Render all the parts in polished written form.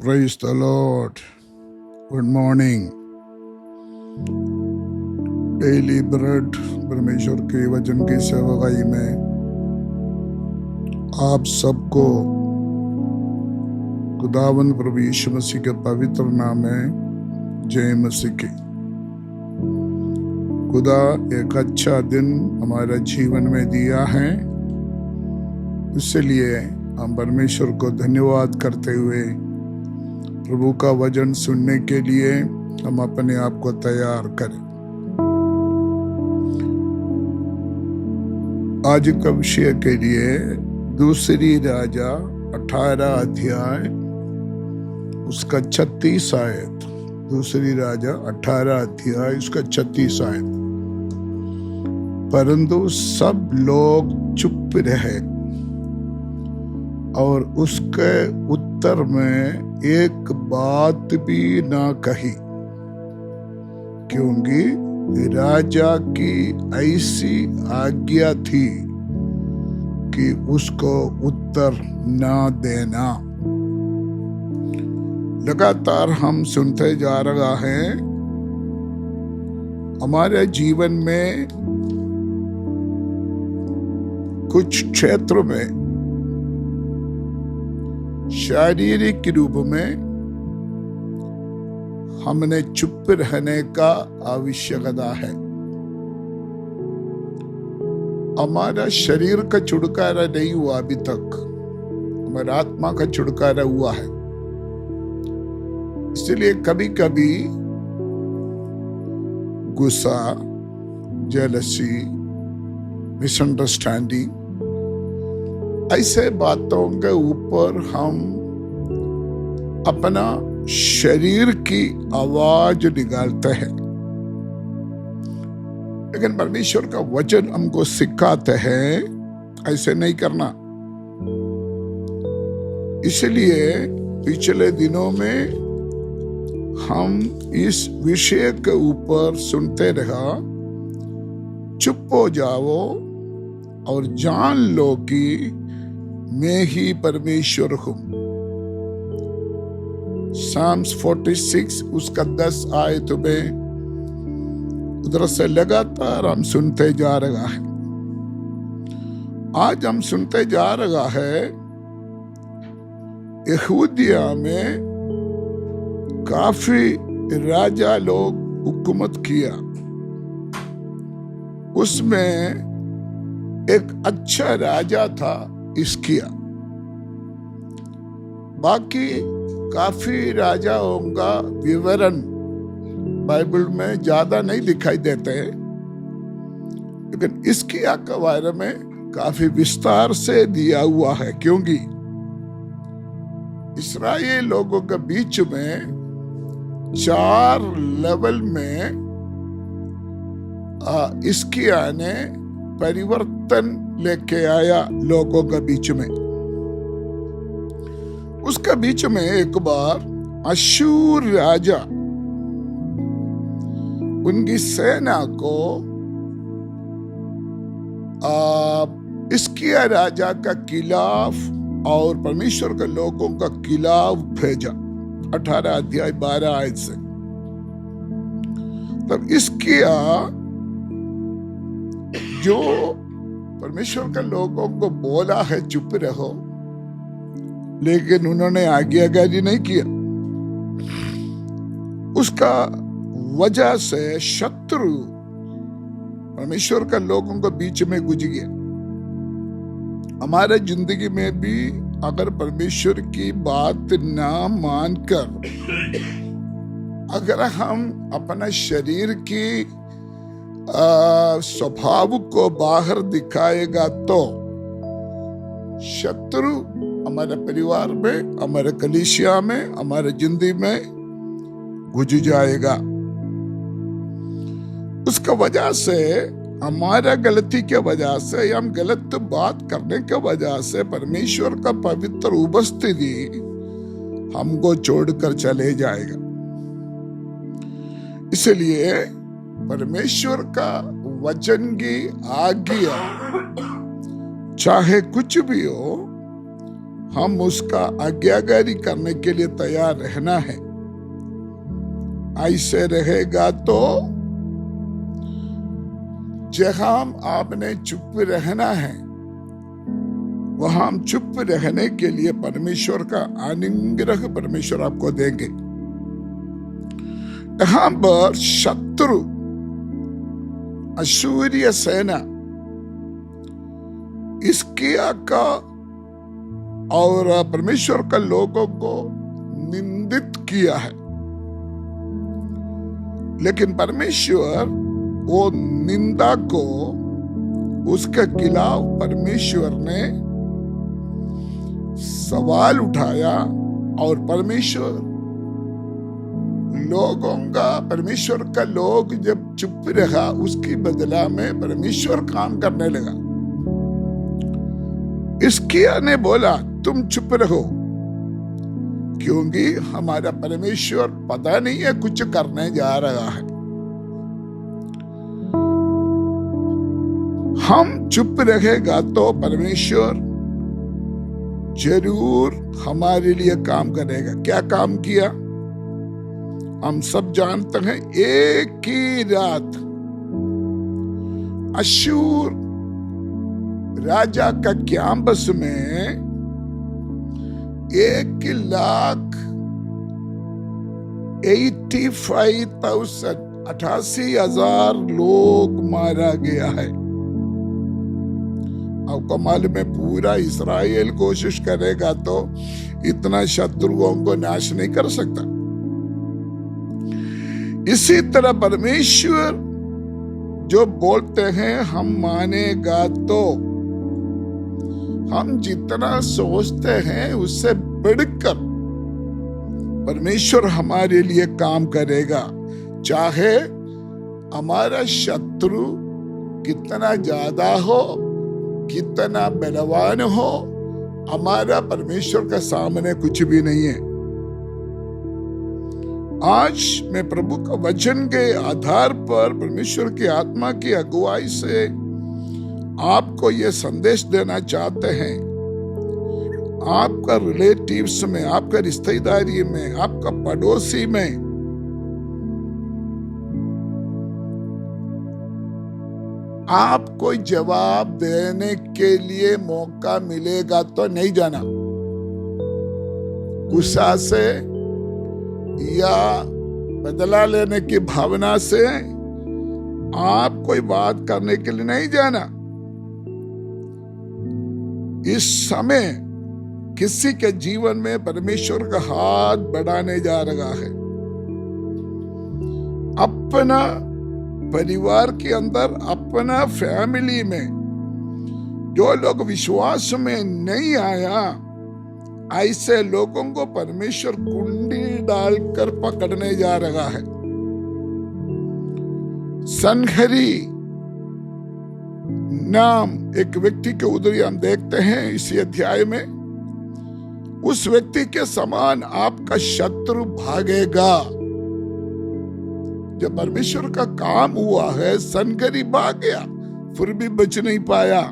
Praise the Lord. Good morning. Daily bread परमेश्वर के वचन की सेवकाई में आप सबको खुदावंद प्रभु यीशु मसीह के पवित्र नाम में जय मसीह की। खुदा एक अच्छा दिन हमारे जीवन में दिया है, इसलिए हम परमेश्वर को धन्यवाद करते हुए प्रभु का वचन सुनने के लिए हम अपने आप को तैयार करें। आज का विषय के लिए दूसरी राजा 18 अध्याय उसका 36 आयत। दूसरी राजा 18 अध्याय उसका 36 आयत। परंतु सब लोग चुप रहे और उसके उत्तर में एक बात भी ना कही, क्योंकि राजा की ऐसी आज्ञा थी कि उसको उत्तर ना देना। लगातार हम सुनते जा रहा है, हमारे जीवन में कुछ क्षेत्रों में शारीरिक रूप में हमने चुप रहने का आवश्यकता है। हमारा शरीर का छुटकारा नहीं हुआ अभी तक, हमारा आत्मा का छुटकारा हुआ है। इसलिए कभी कभी गुस्सा, जेलसी, मिसअंडरस्टैंडिंग, ऐसे बातों के ऊपर हम अपना शरीर की आवाज निकालते हैं, लेकिन परमेश्वर का वचन हमको सिखाते हैं ऐसे नहीं करना। इसलिए पिछले दिनों में हम इस विषय के ऊपर सुनते रहा, चुप हो जाओ और जान लो कि मैं ही परमेश्वर हूं। साम्स 46 उसका 10 आयत में उधर से लगातार हम सुनते जा रहा है। आज हम सुनते जा रहा है, यहूदिया में काफी राजा लोग हुकूमत किया, उसमें एक अच्छा राजा था हिजकिय्याह। बाकी काफी राजाओं का विवरण बाइबल में ज्यादा नहीं दिखाई देते, लेकिन हिजकिय्याह के बारे में काफी विस्तार से दिया हुआ है, क्योंकि इस्राएल लोगों के बीच में 4 लेवल में हिजकिय्याह ने परिवर्तन लेके आया लोगों के बीच में। उसके बीच में एक बार अश्शूर राजा उनकी सेना को हिजकिय्याह राजा का खिलाफ और परमेश्वर के लोगों का खिलाफ भेजा। 18 अध्याय 12 आयत से। तब हिजकिय्याह जो परमेश्वर के लोगों को बोला है चुप रहो, लेकिन उन्होंने आज्ञाकारी नहीं किया, उसका वजह से शत्रु परमेश्वर के लोगों के बीच में घुस गया। हमारे जिंदगी में भी अगर परमेश्वर की बात ना मानकर अगर हम अपना शरीर की स्वभाव को बाहर दिखाएगा, तो शत्रु हमारे परिवार में, हमारे कलीसिया में, हमारे जिंदगी में घुस जाएगा। उसका वजह से, हमारा गलती के वजह से, हम गलत बात करने के वजह से परमेश्वर का पवित्र उपस्थिति हमको छोड़कर चले जाएगा। इसलिए परमेश्वर का वचन की आज्ञा चाहे कुछ भी हो, हम उसका आज्ञाकारी करने के लिए तैयार रहना है। ऐसे रहेगा तो जहां आपने चुप रहना है वहां हम चुप रहने के लिए परमेश्वर का अनुग्रह परमेश्वर आपको देंगे। यहां पर शत्रु अशूर्य सेना हिजकिय्याह का और परमेश्वर का लोगों को निंदित किया है, लेकिन परमेश्वर वो निंदा को उसके खिलाफ परमेश्वर ने सवाल उठाया और परमेश्वर का लोग जब चुप रहा उसकी बदला में परमेश्वर काम करने लगा। हिजकिय्याह ने बोला तुम चुप रहो, क्योंकि हमारा परमेश्वर पता नहीं है कुछ करने जा रहा है। हम चुप रहेगा तो परमेश्वर जरूर हमारे लिए काम करेगा। क्या काम किया हम सब जानते हैं। एक ही रात अशूर राजा का कैंपस में 1,85,000 लोग मारा गया है। आपको मालूम है पूरा इस्राएल कोशिश करेगा तो इतना शत्रुओं को नाश नहीं कर सकता। इसी तरह परमेश्वर जो बोलते हैं हम मानेगा तो हम जितना सोचते हैं उससे बढ़कर परमेश्वर हमारे लिए काम करेगा। चाहे हमारा शत्रु कितना ज्यादा हो, कितना बलवान हो, हमारा परमेश्वर के सामने कुछ भी नहीं है। आज मैं प्रभु का वचन के आधार पर परमेश्वर की आत्मा की अगुवाई से आपको ये संदेश देना चाहते हैं। आपका रिलेटिव्स में, आपका रिश्तेदारी में, आपका पड़ोसी में आप कोई जवाब देने के लिए मौका मिलेगा तो नहीं जाना। गुस्सा से या बदला लेने की भावना से आप कोई बात करने के लिए नहीं जाना। इस समय किसी के जीवन में परमेश्वर का हाथ बढ़ाने जा रहा है। अपना परिवार के अंदर, अपना फैमिली में जो लोग विश्वास में नहीं आया, ऐसे लोगों को परमेश्वर कुंडी डालकर पकड़ने जा रहा है। सनहरी नाम एक व्यक्ति के उधर हम देखते हैं इसी अध्याय में। उस व्यक्ति के समान आपका शत्रु भागेगा। जब परमेश्वर का काम हुआ है, सनहरी भाग गया, फिर भी बच नहीं पाया।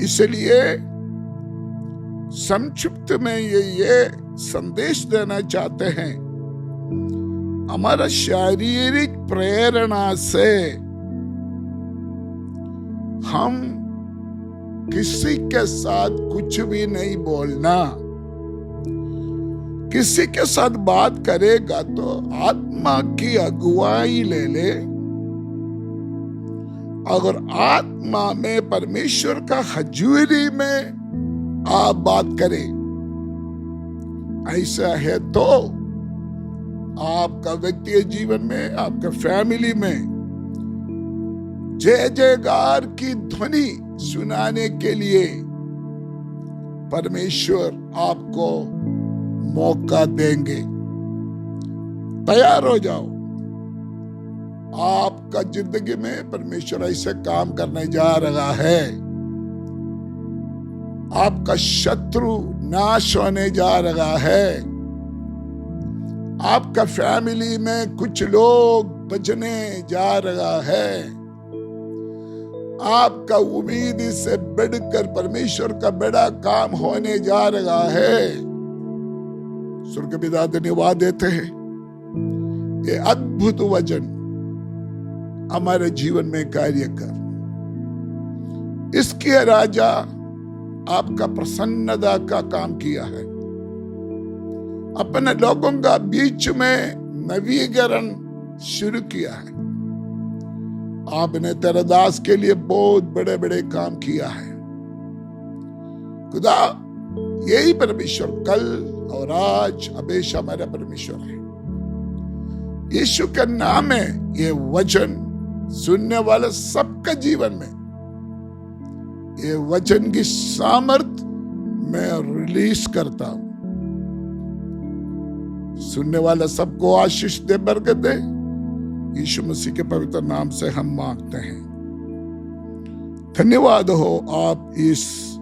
इसलिए संक्षिप्त में ये संदेश देना चाहते हैं। हमारा शारीरिक प्रेरणा से हम किसी के साथ कुछ भी नहीं बोलना। किसी के साथ बात करेगा तो आत्मा की अगुवाई ले ले। अगर आत्मा में परमेश्वर का हजूरी में आप बात करें, ऐसा है तो आपका व्यक्तिगत जीवन में, आपका फैमिली में जय जयकार की ध्वनि सुनाने के लिए परमेश्वर आपको मौका देंगे। तैयार हो जाओ। आपका जिंदगी में परमेश्वर ऐसे काम करने जा रहा है। आपका शत्रु नाश होने जा रहा है। आपका फैमिली में कुछ लोग बचने जा रहा है। आपका उम्मीद से बढ़कर परमेश्वर का बड़ा काम होने जा रहा है। स्वर्ग पिता धन्यवाद देते हैं, ये अद्भुत वचन हमारे जीवन में कार्य कर। इसके राजा आपका प्रसन्नता का काम किया है, अपने लोगों का बीच में नवीकरण शुरू किया है। आपने तेरे दास के लिए बहुत बड़े बड़े काम किया है खुदा। यही परमेश्वर कल और आज हमेशा हमारा परमेश्वर है। यीशु का नाम में ये वचन सुनने वाले सबका जीवन में ये वचन की सामर्थ मैं रिलीज करता हूं। सुनने वाला सबको आशीष दे, बरकत दे। यीशु मसीह के पवित्र नाम से हम मांगते हैं। धन्यवाद हो आप इस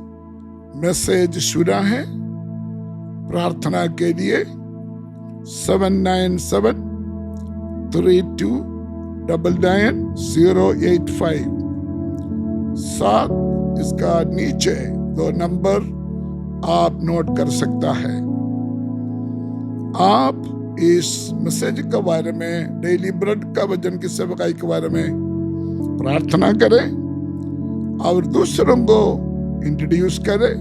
मैसेज सुना है। प्रार्थना के लिए 7973299085 साथ इसका नीचे 2 नंबर आप नोट कर सकता है। आप इस मैसेज के बारे में, डेली ब्रेड का वचन की सेवकाई के बारे में प्रार्थना करें और दूसरों को इंट्रोड्यूस करें,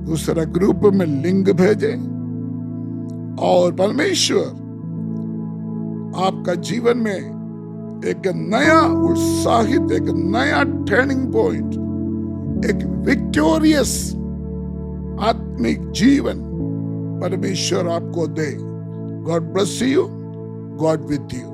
दूसरा ग्रुप में लिंक भेजें और परमेश्वर आपका जीवन में एक नया उत्साहित, एक नया टर्निंग पॉइंट, एक विक्टोरियस आत्मिक जीवन परमेश्वर आपको दे। God bless you. God with you.